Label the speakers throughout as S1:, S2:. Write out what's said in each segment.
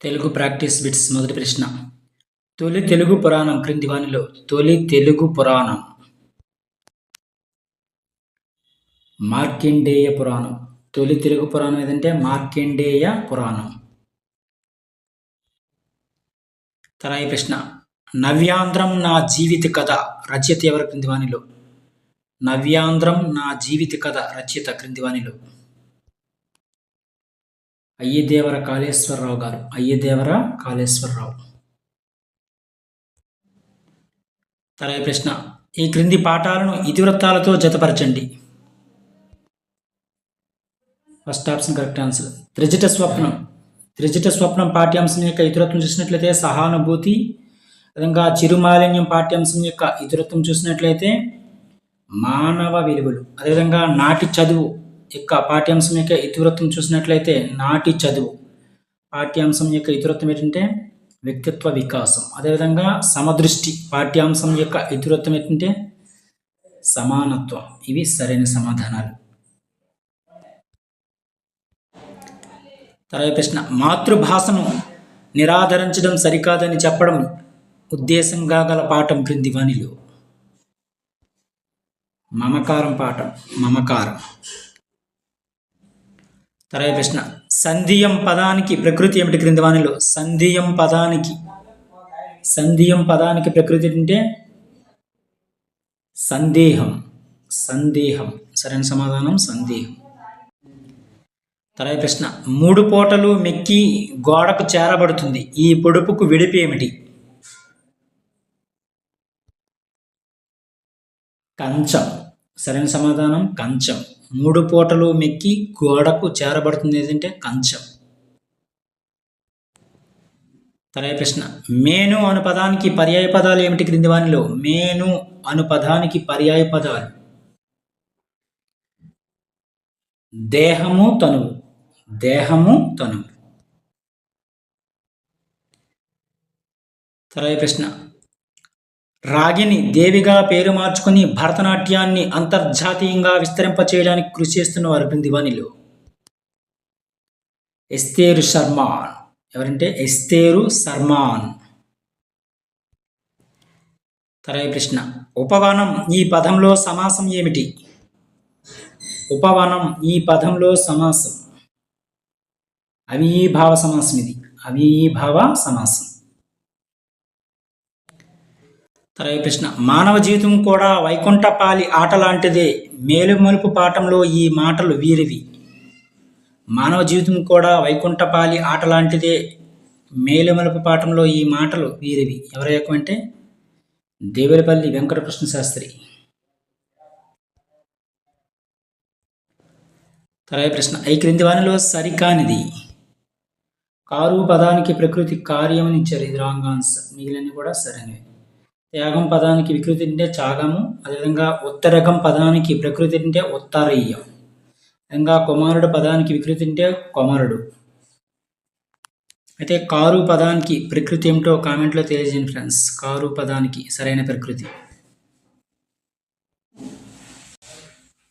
S1: Telugu practice bits. మొదటి ప్రశ్న. తొలి తెలుగు పురాణం క్రింది వానిలో తొలి తెలుగు పురాణం మార్కండేయ పురాణం. తొలి తెలుగు పురాణం ఏదంటే మార్కండేయ పురాణం. తరాయి ప్రశ్న. నవ్యాంధ్రం నా జీవిత కథ రచయిత ఎవరు క్రింది వానిలో? నవ్యాంధ్రం నా జీవిత కథ రచయిత క్రింది వానిలో అయ్యదేవర కాళేశ్వరరావు గారు. అయ్యదేవర కాళేశ్వరరావు. తరాయి ప్రశ్న. ఈ క్రింది పాఠాలను ఇతివృత్తాలతో జతపరచండి. First option correct answer. Trijata స్వప్నం. త్రిజట స్వప్నం పాఠ్యాంశం యొక్క ఇతివృత్తం చూసినట్లయితే సహానుభూతి. విధంగా చిరుమాలిన్యం పాఠ్యాంశం యొక్క ఇతివృత్తం చూసినట్లయితే మానవ విలువలు. అదేవిధంగా నాటి చదువు యొక్క పాఠ్యాంశం యొక్క ఇతివృత్తం చూసినట్లయితే నాటి చదువు. పాఠ్యాంశం యొక్క ఇతివృత్తం ఏంటంటే వ్యక్తిత్వ వికాసం. అదేవిధంగా సమదృష్టి పాఠ్యాంశం యొక్క ఇతివృత్తం ఏంటంటే సమానత్వం. ఇవి సరైన సమాధానాలు. తర్వాత ప్రశ్న. మాతృభాషను నిరాదరించడం సరికాదని చెప్పడం ఉద్దేశంగా గల పాఠం క్రింది వానిలో? మమకారం పాఠం. మమకారం. తర్వాత ప్రశ్న. సంధియం పదానికి ప్రకృతి ఏమిటి క్రింది వానిలో? సంధియం పదానికి ప్రకృతి అంటే సందేహం. సరైన సమాధానం సందేహం. తర్వాత ప్రశ్న. 3 పూటలు మెక్కి గోడకు చేరబడుతుంది. ఈ పొడుపుకు వెడిపి ఏమిటి? కంచం. సరైన సమాధానం కంచం. 3 పూటలు మెక్కి గోడకు చేరబడుతుంది ఏదంటే కంచం. తర్వాత ప్రశ్న. మేను అను పదానికి పర్యాయ పదాలు ఏమిటి క్రింది వానిలో? మేను అను పదానికి పర్యాయ పదాలు దేహము, తనువు. తర్వాత ప్రశ్న. రాగిని దేవిగా పేరు మార్చుకుని భరతనాట్యాన్ని అంతర్జాతీయంగా విస్తరింపచేయడానికి కృషి చేస్తున్న వారు క్రింది వానిలో? ఎస్తేరు శర్మాన్. ఎవరంటే ఎస్తేరు శర్మాన్. తర్వాత ప్రశ్న. ఉపవనం ఈ పదంలో సమాసం ఏమిటి? ఉపవనం ఈ పదంలో సమాసం అవిభావ సమాసం. ఇది అవిభావ సమాసం. తర్వాత ప్రశ్న. మానవ జీవితం కూడా వైకుంఠపాలి ఆట లాంటిదే. మేలుమలుపు పాఠంలో ఈ మాటలు వీరివి. మానవ జీవితం కూడా వైకుంఠపాలి ఆట లాంటిదే. మేలుమలుపు పాఠంలో ఈ మాటలు వీరివి. ఎవరి యొక్క అంటే దేవులపల్లి వెంకటకృష్ణ శాస్త్రి. తర్వాత ప్రశ్న. ఈ క్రింది వానిలో సరికానిది? కారు పదానికి ప్రకృతి కార్యమని ఇచ్చారు. ఇది రాంగ్ ఆన్సర్. మిగిలినవి కూడా సరైనవి. త్యాగం పదానికి వికృతి అంటే త్యాగము. అదేవిధంగా ఉత్తరకం పదానికి ప్రకృతి అంటే ఉత్తరీయం. విధంగా కుమారుడు పదానికి వికృతి అంటే కుమారుడు. అయితే కారు పదానికి ప్రకృతి ఏమిటో కామెంట్లో తెలియజేయండి ఫ్రెండ్స్. కారు పదానికి సరైన ప్రకృతి.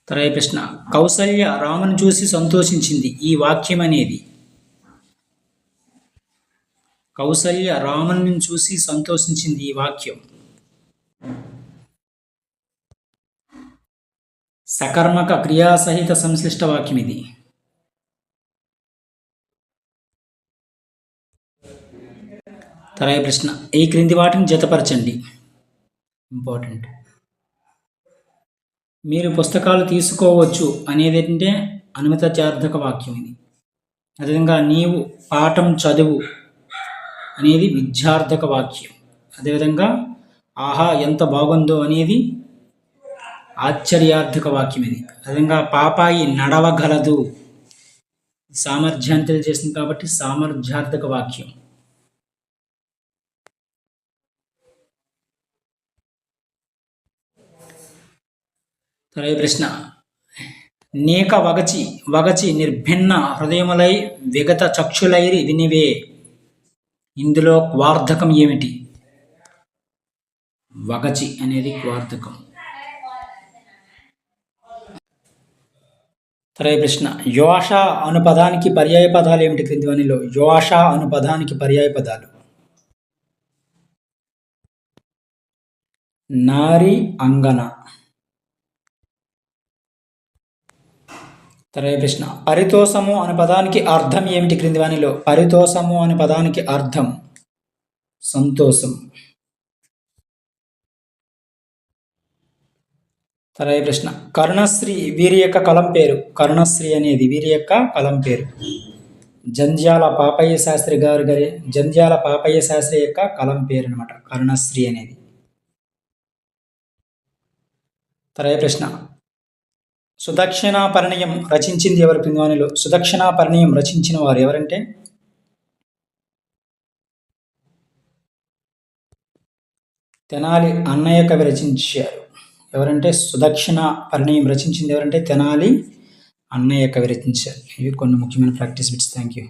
S1: తర్వాత ప్రశ్న. కౌసల్య రాముని చూసి సంతోషించింది. ఈ వాక్యం అనేది? కౌసల్య రాముని చూసి సంతోషించింది. ఈ వాక్యం సకర్మక క్రియాసహిత సంశ్లిష్ట వాక్యం. ఇది తర్వాత ప్రశ్న. ఈ క్రింది వాటిని జతపరచండి. ఇంపార్టెంట్. మీరు పుస్తకాలు తీసుకోవచ్చు అనేది ఏంటంటే అనుమితార్థక వాక్యం. ఇది అదేవిధంగా నీవు పాఠం చదువు అనేది విద్యార్థక వాక్యం. అదేవిధంగా ఆహా ఎంత బాగుందో అనేది ఆశ్చర్యార్థక వాక్యం. ఇది అదేవిధంగా పాపాయి నడవగలదు సామర్థ్యాన్ని తెలియజేస్తుంది కాబట్టి సామర్థ్యార్థక వాక్యం. తర్వాత ప్రశ్న. నేక వగచి నిర్భిన్న హృదయములై విగత చక్షులైరి వినివే. ఇందులో క్వార్థకం ఏమిటి? వగచి అనేది క్వార్థకం. తర్వాయి ప్రశ్న యోష అను పదానికి పర్యాయ పదాలు ఏమిటి క్రింది వానిలో? యోష అను పదానికి పర్యాయ పదాలు నారి, అంగన. తర్వాయి ప్రశ్న పరితోషము అనే పదానికి అర్థం ఏమిటి క్రింది వానిలో? పరితోషము అనే పదానికి అర్థం సంతోషం. తర్వాయి ప్రశ్న కరుణశ్రీ వీరి యొక్క కలం పేరు. కరుణశ్రీ అనేది వీరి యొక్క కలం పేరు. జంధ్యాల పాపయ్య శాస్త్రి జంధ్యాల పాపయ్య శాస్త్రి యొక్క కలం పేరు అనమాట కరుణశ్రీ అనేది. తర్వాయి ప్రశ్న సుదక్షిణ పరిణయం రచించింది ఎవరు క్రింది వానిలో? సుదక్షిణ పరిణయం రచించిన వారు ఎవరంటే తెనాలి అన్నయ్య కవి రచించారు. ఎవరంటే సుదక్షిణ పరిణయం రచించింది ఎవరంటే తెనాలి అన్నయ్య కవి రచించారు. ఇవి కొన్ని ముఖ్యమైన ప్రాక్టీస్ బిట్స్. Thank you.